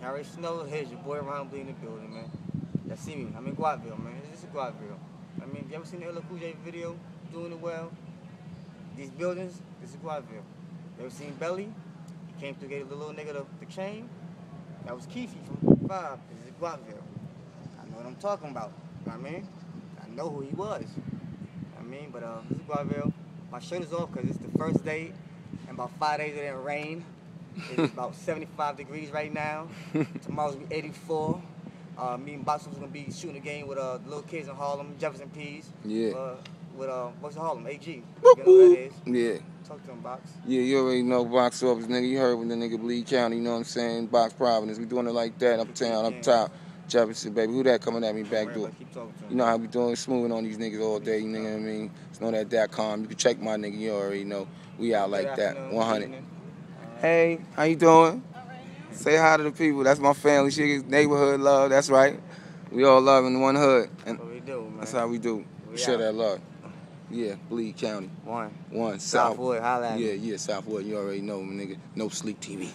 You already know, here's your boy Ron Blee in the building, man. Y'all see me? I'm in Guatville, man. This is Guatville. I mean, you ever seen the LL Cool J video, Doing It Well? These buildings, this is Guatville. You ever seen Belly? He came through, gave the little nigga the chain. That was Keefy from 5. This is Guatville. I know what I'm talking about. You know what I mean? I know who he was. I mean, but this is Guatville. My shirt is off because it's the first day, and about 5 days it didn't rain. It's about 75 degrees right now. Tomorrow's gonna be 84. Me and Box was gonna be shooting a game with the little kids in Harlem, Jefferson Peas. Yeah. With what's in Harlem? AG. You know who that is? Yeah. Talk to him, Box. Yeah, you already know Box Office, nigga. You heard when the nigga Bleed County, you know what I'm saying? Box Providence. We doing it like that, uptown, up top. Jefferson, baby. Who that coming at me back door? You know how we doing, smoothing on these niggas all day, you know what I mean? It's know that.com. You can check my nigga, you already know. We out like that. 100. Hey, how you doing? Say hi to the people. That's my family. She neighborhood love. That's right. We all love in one hood. And that's what we do, man. That's how we do. Share that love. Yeah, Bleed County. One. Southwood, holla at me. Yeah, Southwood. You already know, nigga. No Sleep TV.